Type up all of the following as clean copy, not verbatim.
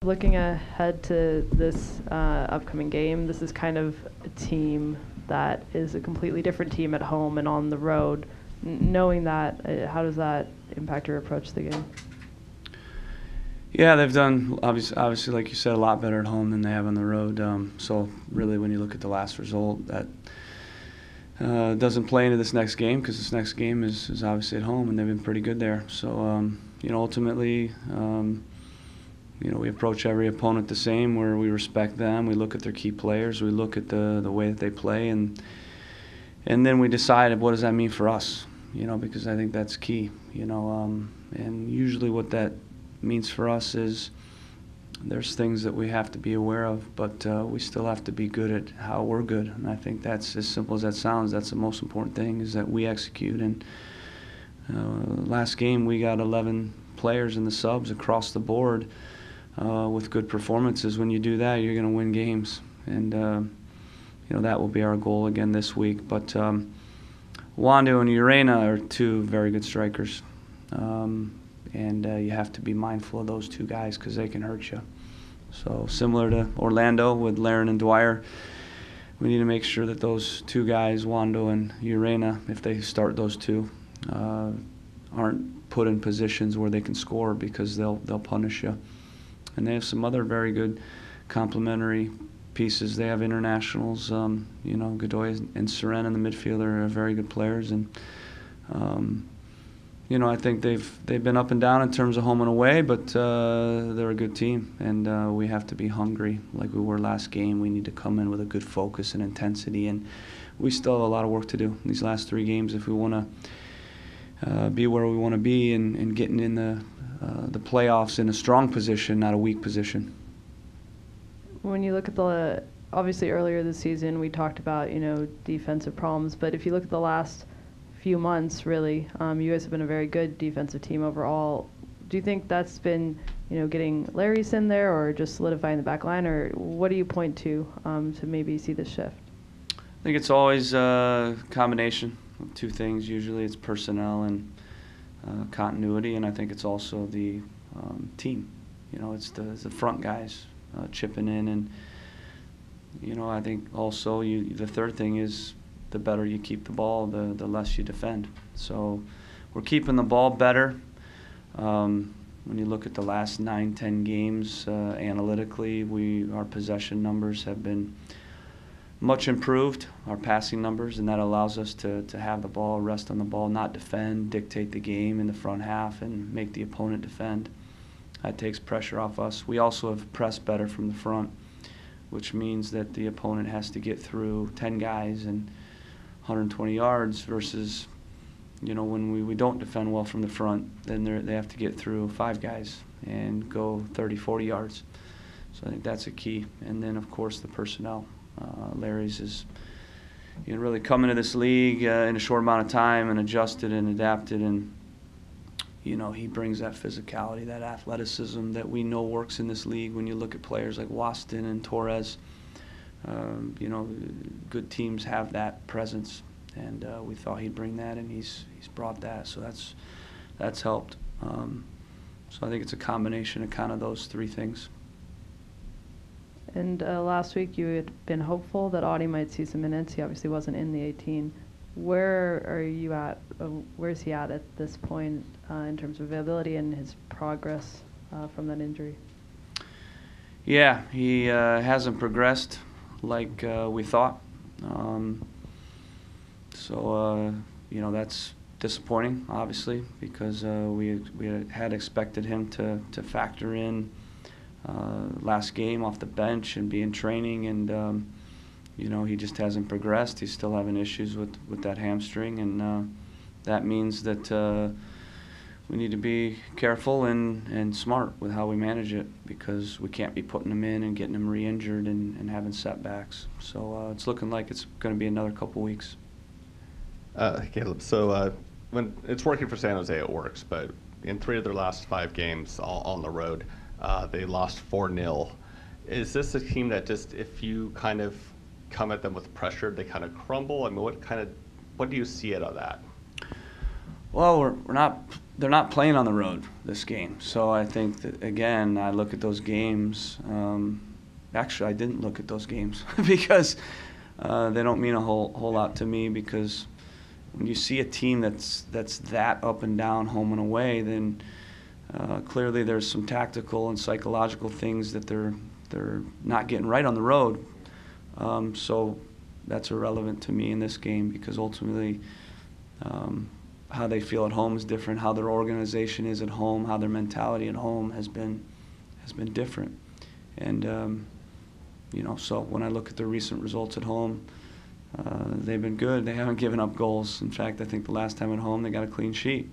Looking ahead to this upcoming game, this is kind of a team that is a completely different team at home and on the road. Knowing that, how does that impact your approach to the game? Yeah, they've done, obviously, like you said, a lot better at home than they have on the road. So really, when you look at the last result, that doesn't play into this next game, because this next game is obviously at home, and they've been pretty good there. So, ultimately, we approach every opponent the same, where we respect them. We look at their key players. We look at the way that they play, and then we decide what does that mean for us, because I think that's key, and usually what that means for us is there's things that we have to be aware of, but we still have to be good at how we're good. And I think that's, as simple as that sounds, that's the most important thing, is that we execute. And last game we got 11 players in the subs across the board with good performances. When you do that, you're going to win games. And that will be our goal again this week. But Wando and Urena are two very good strikers. And you have to be mindful of those two guys, because they can hurt you. So similar to Orlando with Laren and Dwyer, we need to make sure that those two guys, Wando and Urena, if they start those two, aren't put in positions where they can score, because they'll punish you. And they have some other very good complementary pieces. They have internationals, Godoy and Seren in the midfield are very good players, and I think they've been up and down in terms of home and away, but they're a good team, and we have to be hungry like we were last game. We need to come in with a good focus and intensity, and we still have a lot of work to do in these last 3 games if we want to be where we want to be and getting in the playoffs in a strong position, not a weak position. When you look at obviously earlier this season we talked about defensive problems, but if you look at the last few months, really, you guys have been a very good defensive team overall. Do you think that's been, getting Larry's in there, or just solidifying the back line, or what do you point to maybe see this shift? I think it's always a combination of 2 things. Usually it's personnel and continuity, and I think it's also the team. It's the front guys chipping in, and I think also the third thing is, the better you keep the ball, the less you defend. So we're keeping the ball better. When you look at the last 9-10 games, analytically, our possession numbers have been much improved, our passing numbers, and that allows us to have the ball, rest on the ball, not defend, dictate the game in the front half, and make the opponent defend. That takes pressure off us. We also have pressed better from the front, which means that the opponent has to get through 10 guys and 120 yards versus, when we don't defend well from the front, then they have to get through 5 guys and go 30, 40 yards. So I think that's a key. And then, of course, the personnel. Larry's is really come into this league in a short amount of time and adjusted and adapted, and he brings that physicality, that athleticism that we know works in this league. When you look at players like Waston and Torres, good teams have that presence, and we thought he'd bring that, and he's brought that, so that's helped. So I think it's a combination of kind of those 3 things. And last week you had been hopeful that Audie might see some minutes. He obviously wasn't in the 18. Where are you at? Where's he at this point in terms of availability and his progress from that injury? Yeah, he hasn't progressed like we thought. So that's disappointing, obviously, because we had expected him to factor in last game off the bench and be in training, and he just hasn't progressed. He's still having issues with that hamstring, and that means that we need to be careful and smart with how we manage it, because we can't be putting him in and getting him re-injured and having setbacks. So it's looking like it's going to be another couple weeks. Caleb, so when it's working for San Jose, it works, but in 3 of their last 5 games all on the road, they lost 4-0. Is this a team that just, if you kind of come at them with pressure, they kind of crumble? I mean, what do you see out of that? Well, we're not they're not playing on the road this game. So I think that, again, I look at those games. Actually, I didn't look at those games because they don't mean a whole lot to me, because when you see a team that's that up and down, home and away, then clearly there's some tactical and psychological things that they're not getting right on the road. So that's irrelevant to me in this game, because ultimately how they feel at home is different. How their organization is at home, how their mentality at home has been different. And so when I look at the recent results at home, they've been good. They haven't given up goals. In fact, I think the last time at home they got a clean sheet.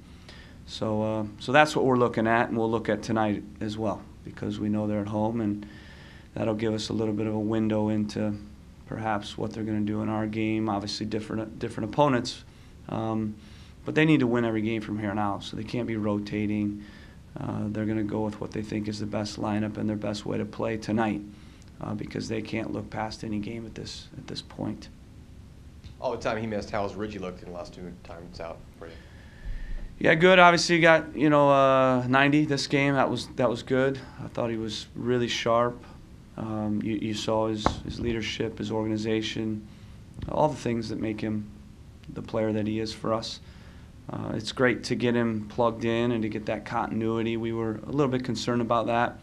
So that's what we're looking at, and we'll look at tonight as well, because we know they're at home, and that'll give us a little bit of a window into perhaps what they're going to do in our game. Obviously, different opponents, but they need to win every game from here on out. So they can't be rotating. They're going to go with what they think is the best lineup and their best way to play tonight, because they can't look past any game at this point. All the time he missed, how has Ridgie looked in the last 2 times out for you? Yeah, good. Obviously, got 90 this game. That was good. I thought he was really sharp. You saw his leadership, his organization, all the things that make him the player that he is for us. It's great to get him plugged in and to get that continuity. We were a little bit concerned about that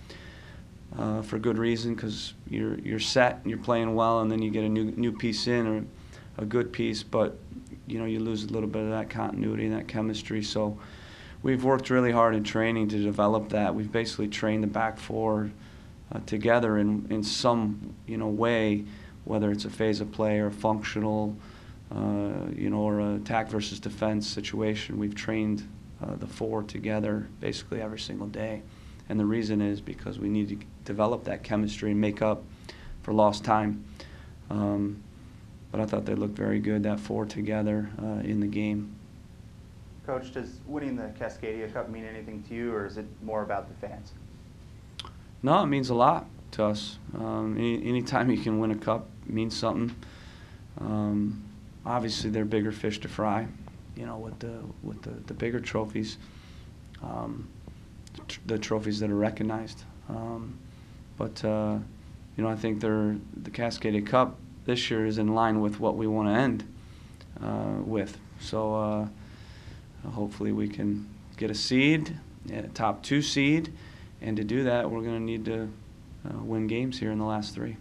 for good reason, because you're set and you're playing well, and then you get a new piece in, or a good piece, but you lose a little bit of that continuity and that chemistry. So we've worked really hard in training to develop that. We've basically trained the back four together in some way, whether it's a phase of play or a functional, or an attack versus defense situation. We've trained the four together basically every single day, and the reason is because we need to develop that chemistry and make up for lost time. But I thought they looked very good, that four together in the game. Coach, does winning the Cascadia Cup mean anything to you, or is it more about the fans? No, it means a lot to us. Anytime you can win a cup means something. Obviously, they're bigger fish to fry, with the bigger trophies, the trophies that are recognized. But I think the Cascadia Cup this year is in line with what we want to end with. So hopefully we can get a seed, a top 2 seed, and to do that we're going to need to win games here in the last 3.